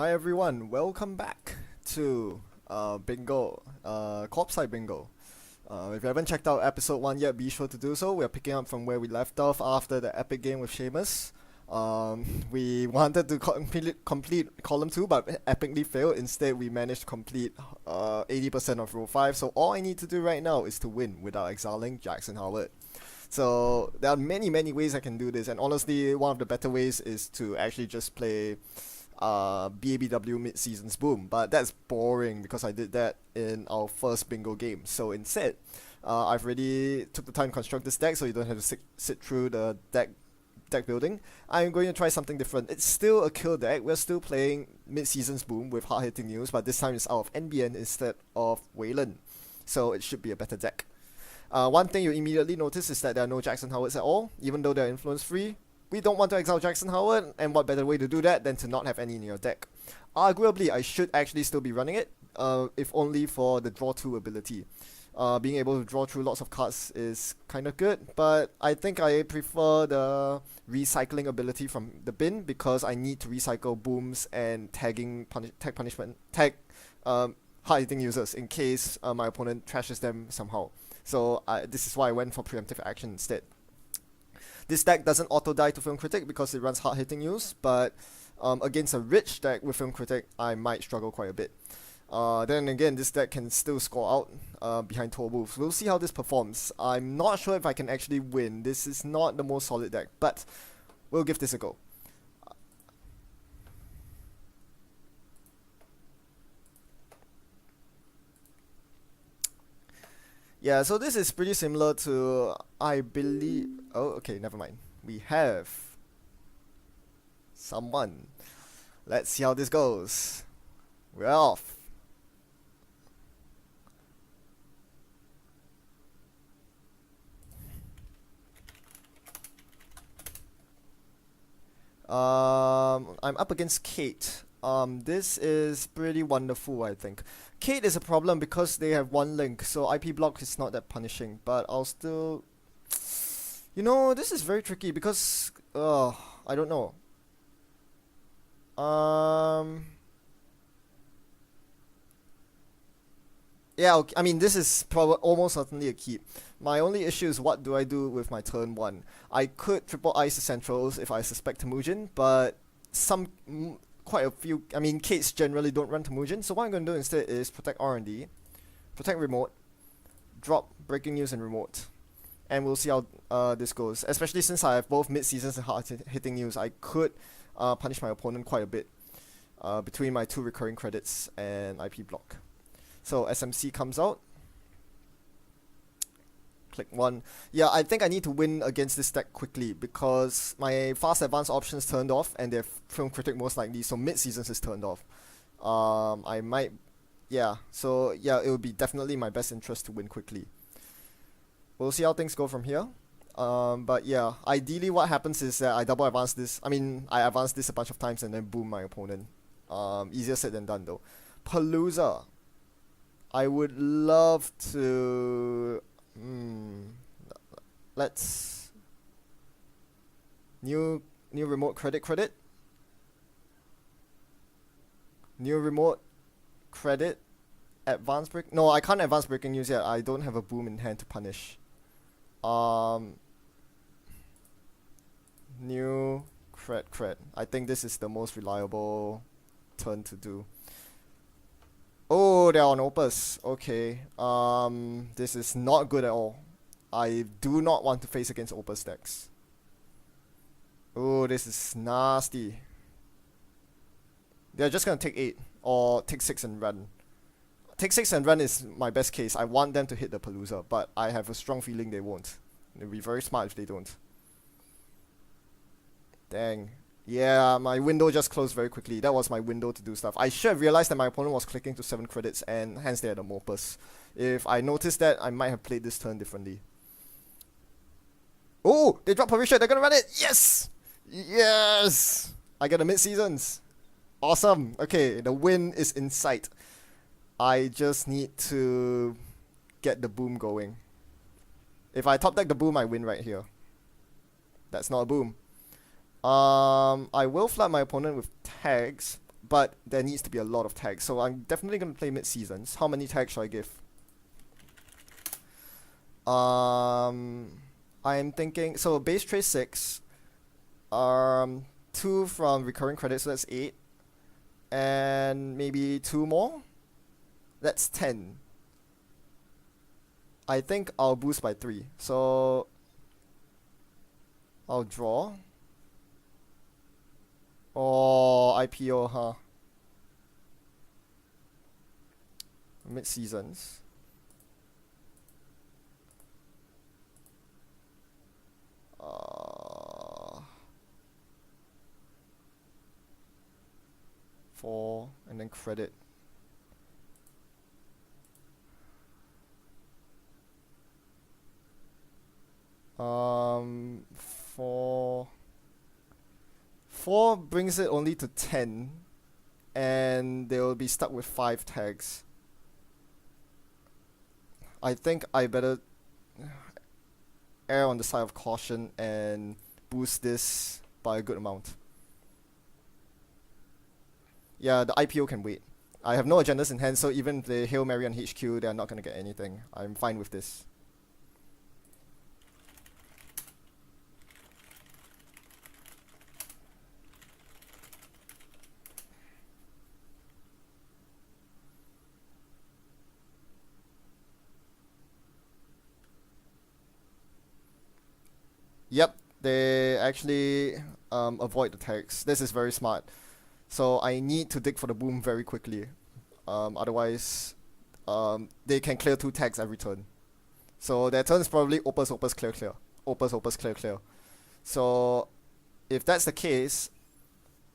Hi everyone, welcome back to Bingo, Corpside Bingo. If you haven't checked out episode 1 yet, be sure to do so. We're picking up from where we left off after the epic game with Seamus. We wanted to complete column 2 but epically failed. Instead, we managed to complete 80% of row 5. So all I need to do right now is to win without exiling Jackson Howard. So there are many ways I can do this, and honestly, one of the better ways is to actually just play BABW mid-seasons boom, but that's boring because I did that in our first bingo game. So instead, I've already took the time to construct this deck, so you don't have to sit through the deck building. I'm going to try something different. It's still a kill deck. We're still playing mid-seasons boom with hard-hitting news, but this time it's out of NBN instead of Wayland, so it should be a better deck. One thing you immediately notice is that there are no Jackson Howards at all, even though they're influence free. We don't want to exile Jackson Howard, and what better way to do that than to not have any in your deck. Arguably, I should actually still be running it, if only for the draw 2 ability. Being able to draw through lots of cards is kind of good, but I think I prefer the recycling ability from the bin because I need to recycle booms and tagging hard-hitting users in case my opponent trashes them somehow. So this is why I went for preemptive action instead. This deck doesn't auto-die to Film Critic because it runs hard-hitting use, but against a rich deck with Film Critic, I might struggle quite a bit. Then again, this deck can still score out behind Toll Wolves. We'll see how this performs. I'm not sure if I can actually win. This is not the most solid deck, but we'll give this a go. Yeah, so this is pretty similar to, I believe... Oh, okay, never mind. We have someone. Let's see how this goes. We're off. I'm up against Kate. This is pretty wonderful, I think. Kate is a problem because they have one link, so IP block is not that punishing, but I'll still... You know, this is very tricky because... I don't know. Yeah, okay, I mean, this is almost certainly a keep. My only issue is what do I do with my turn 1. I could triple ice the centrals if I suspect Temujin, but quite a few... I mean, Kates generally don't run Temujin, so what I'm going to do instead is protect R&D, protect remote, drop breaking news and remote. And we'll see how this goes. Especially since I have both mid-seasons and hard-hitting news, I could punish my opponent quite a bit between my 2 recurring credits and IP block. So SMC comes out. Click 1. Yeah, I think I need to win against this deck quickly because my fast advance options turned off and they're Film Critic most likely, so mid-seasons is turned off. I might... Yeah, so yeah, it would be definitely my best interest to win quickly. We'll see how things go from here. But yeah, ideally what happens is that I double advance this. I mean, I advance this a bunch of times and then boom my opponent. Easier said than done though. Palooza. I would love to... let's... New remote credit. New remote credit. Advance break... No, I can't advance breaking news yet. I don't have a boom in hand to punish. New cred. I think this is the most reliable turn to do. Oh, they're on Opus. Okay. This is not good at all. I do not want to face against Opus decks. Oh, this is nasty. They're just gonna take 8 or take 6 and run. Take 6 and run is my best case. I want them to hit the Palooza, but I have a strong feeling they won't. It'll be very smart if they don't. Dang. Yeah, my window just closed very quickly. That was my window to do stuff. I should have realized that my opponent was clicking to 7 credits and hence they had a Mopus. If I noticed that, I might have played this turn differently. Oh, they dropped Parisha. They're gonna run it. Yes! Yes! I get a mid-seasons. Awesome. Okay, the win is in sight. I just need to get the boom going. If I top deck the boom, I win right here. That's not a boom. I will flood my opponent with tags, but there needs to be a lot of tags. So I'm definitely going to play mid-seasons. How many tags should I give? I'm thinking, so base trade 6, 2 from recurring credits, so that's 8, and maybe 2 more, that's 10. I think I'll boost by 3, so I'll draw. Oh, IPO, huh? Mid-seasons. Four, and then credit. Four. 4 brings it only to 10, and they will be stuck with 5 tags. I think I better err on the side of caution and boost this by a good amount. Yeah, the IPO can wait. I have no agendas in hand, so even if they Hail Mary on HQ, they are not going to get anything. I'm fine with this. Yep, they actually avoid the tags. This is very smart. So I need to dig for the boom very quickly. Otherwise, they can clear 2 tags every turn. So their turn is probably opus, opus, clear, clear. Opus, opus, clear, clear. So if that's the case,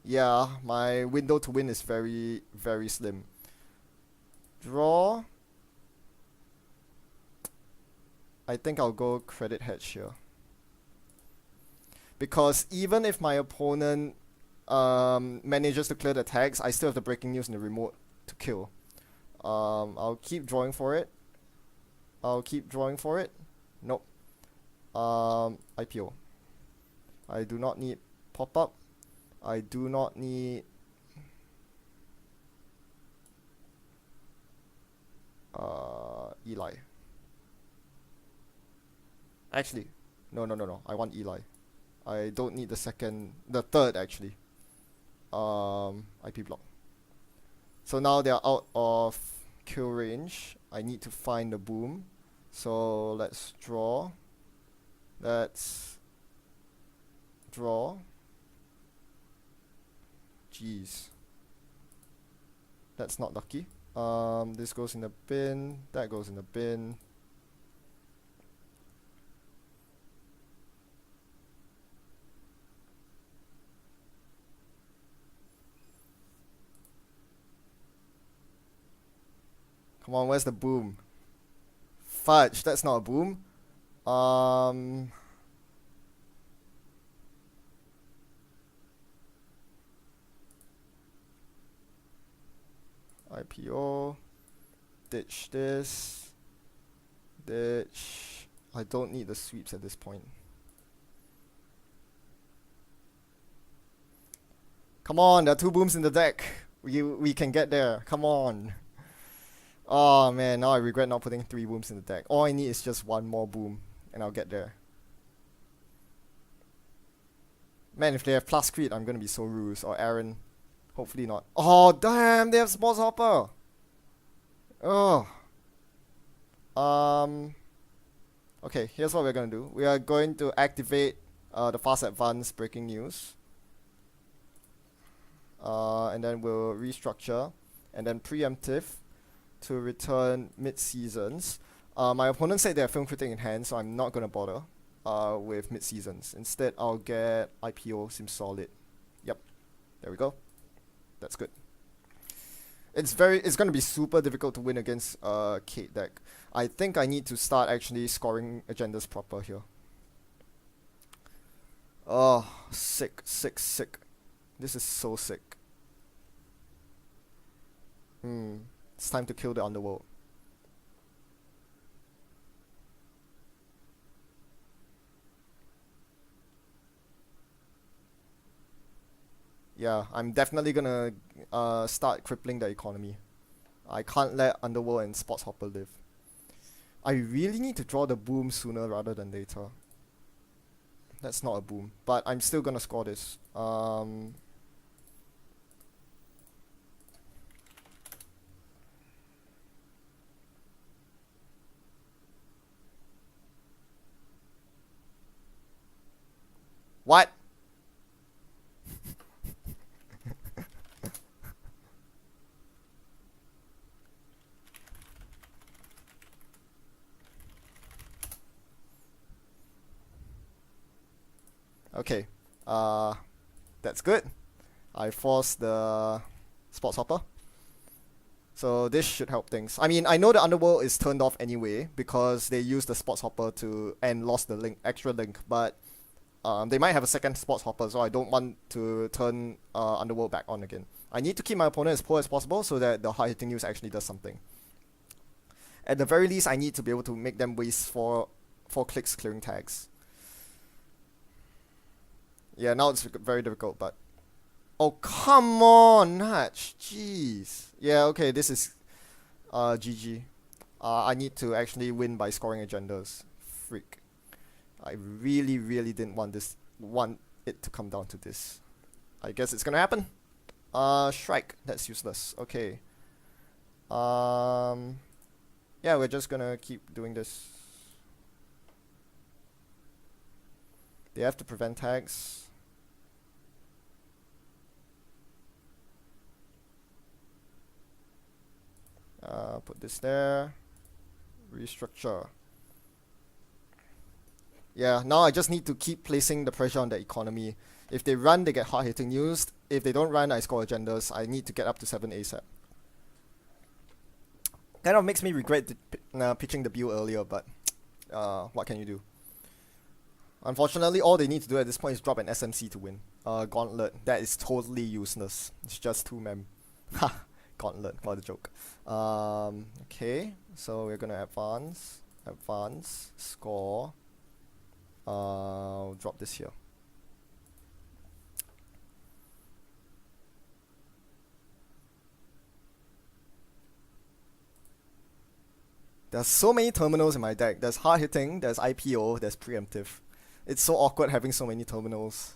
yeah, my window to win is very, very slim. Draw. I think I'll go credit hedge here. Because even if my opponent manages to clear the tags, I still have the breaking news in the remote to kill. I'll keep drawing for it. Nope. IPO. I do not need pop-up. I do not need Eli. Actually, no. I want Eli. I don't need the third actually. IP block. So now they're out of kill range. I need to find the boom. So let's draw. Jeez. That's not lucky. This goes in the bin. That goes in the bin. Come on, where's the boom? Fudge, that's not a boom. IPO. Ditch this. Ditch. I don't need the sweeps at this point. Come on, there are 2 booms in the deck. We can get there. Come on. Oh man, now I regret not putting 3 booms in the deck. All I need is just 1 more boom, and I'll get there. Man, if they have plus crit, I'm gonna be so ruse. Or Aaron. Hopefully not. Oh damn, they have Sports Hopper! Oh. Okay, here's what we're gonna do. We are going to activate the fast advance breaking news. And then we'll restructure. And then preemptive to return mid-seasons. My opponent said they have film critic in hand, so I'm not gonna bother with mid-seasons. Instead, I'll get IPO, seems solid. Yep, there we go. That's good. It's gonna be super difficult to win against Kate deck. I think I need to start actually scoring agendas proper here. Oh, sick. This is so sick. It's time to kill the underworld. Yeah, I'm definitely gonna start crippling the economy. I can't let Underworld and Spots Hopper live. I really need to draw the boom sooner rather than later. That's not a boom, but I'm still gonna score this. What? Okay, that's good. I forced the Spots Hopper. So this should help things. I mean, I know the Underworld is turned off anyway because they used the Spots Hopper to and lost the link, extra link, but they might have a second Spots Hopper, so I don't want to turn Underworld back on again. I need to keep my opponent as poor as possible so that the hard-hitting news actually does something. At the very least, I need to be able to make them waste four clicks clearing tags. Yeah, now it's very difficult, but... Oh, come on, Natch. Jeez. Yeah, okay, this is GG. I need to actually win by scoring agendas. Freak. I really, really didn't want it to come down to this. I guess it's gonna happen. Shrike. That's useless. Okay. Yeah, we're just gonna keep doing this. They have to prevent tags. Put this there. Restructure. Yeah, now I just need to keep placing the pressure on the economy. If they run, they get hard-hitting news. If they don't run, I score agendas. I need to get up to 7 ASAP. Kind of makes me regret pitching the Bill earlier, but what can you do? Unfortunately, all they need to do at this point is drop an SMC to win. Gauntlet. That is totally useless. It's just 2 mem. Ha! Gauntlet. What a joke. Okay, so we're gonna advance, score. Drop this here. There's so many terminals in my deck. There's hard hitting, there's IPO, there's preemptive. It's so awkward having so many terminals.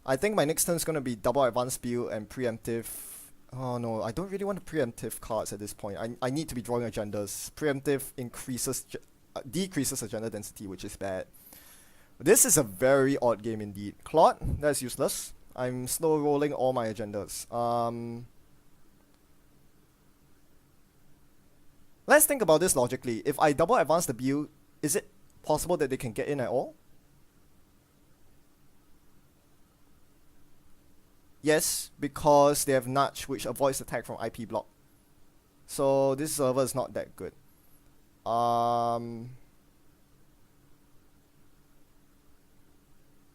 I think my next turn is gonna be double advanced build and preemptive. Oh no, I don't really want preemptive cards at this point. I need to be drawing agendas. Preemptive decreases agenda density, which is bad. This is a very odd game indeed. Clot, that's useless. I'm slow rolling all my agendas. Let's think about this logically. If I double advance the build, is it possible that they can get in at all? Yes, because they have nudge, which avoids attack from IP block. So this server is not that good.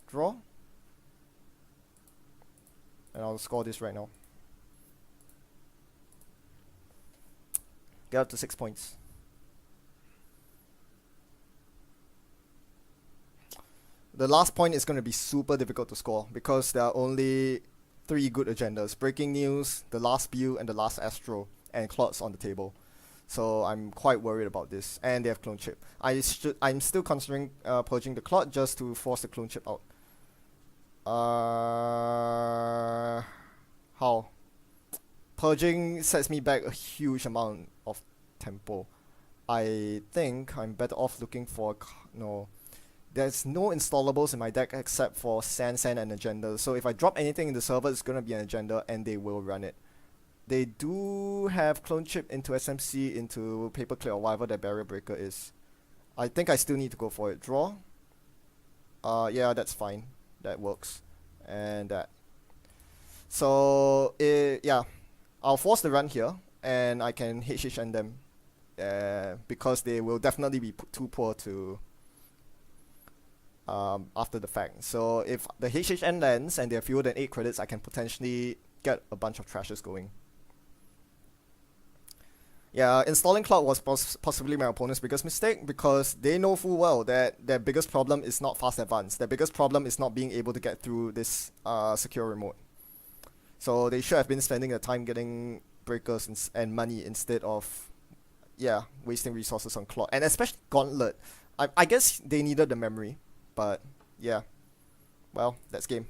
Draw. And I'll score this right now. Get up to 6 points. The last point is going to be super difficult to score because there are only 3 good agendas. Breaking News, the last build, and the last Astro, and Clots on the table. So I'm quite worried about this. And they have Clone Chip. I'm still considering purging the Clot just to force the Clone Chip out. How? Purging sets me back a huge amount of tempo. I think I'm better off looking for... No. There's no installables in my deck except for Sand and Agenda. So if I drop anything in the server, it's going to be an agenda and they will run it. They do have Clone Chip into SMC, into Paperclip or whatever their Barrier Breaker is. I think I still need to go for it. Draw. Yeah, that's fine. That works. And that. So, yeah. I'll force the run here and I can HHN them. Because they will definitely be too poor to... after the fact. So if the HHN lands and they're fewer than 8 credits, I can potentially get a bunch of trashes going. Yeah, installing cloud was possibly my opponent's biggest mistake because they know full well that their biggest problem is not fast advance. Their biggest problem is not being able to get through this secure remote. So they should have been spending the time getting breakers and money instead of, yeah, wasting resources on cloud. And especially Gauntlet. I guess they needed the memory, but yeah. Well, that's game.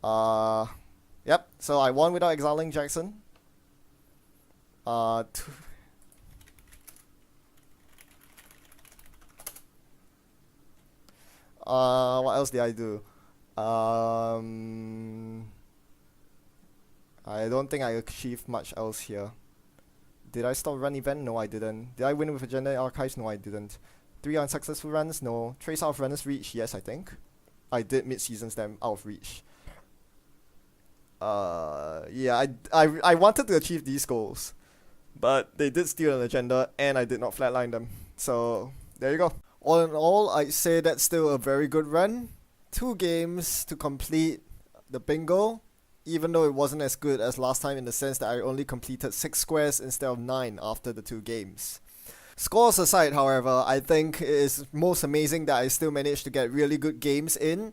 Uh, yep. So I won without exiling Jackson. Uh, t- what else did I do? I don't think I achieved much else here. Did I stop run event? No, I didn't. Did I win with Agenda Archives? No, I didn't. 3 unsuccessful runs? No. Trace out of runners reach? Yes, I think. I did mid-seasons them out of reach. Yeah, I wanted to achieve these goals, but they did steal an agenda, and I did not flatline them. So there you go. All in all, I'd say that's still a very good run. 2 games to complete the bingo, even though it wasn't as good as last time in the sense that I only completed 6 squares instead of 9 after the 2 games. Scores aside, however, I think it is most amazing that I still managed to get really good games in,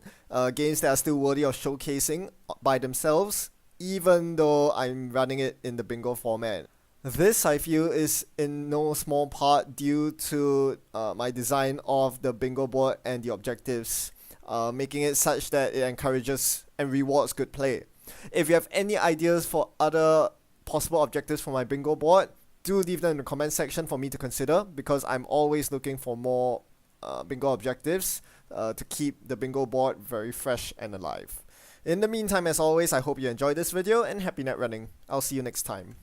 games that are still worthy of showcasing by themselves, even though I'm running it in the bingo format. This, I feel, is in no small part due to my design of the bingo board and the objectives, making it such that it encourages and rewards good play. If you have any ideas for other possible objectives for my bingo board, do leave them in the comment section for me to consider, because I'm always looking for more bingo objectives to keep the bingo board very fresh and alive. In the meantime, as always, I hope you enjoyed this video and happy net running. I'll see you next time.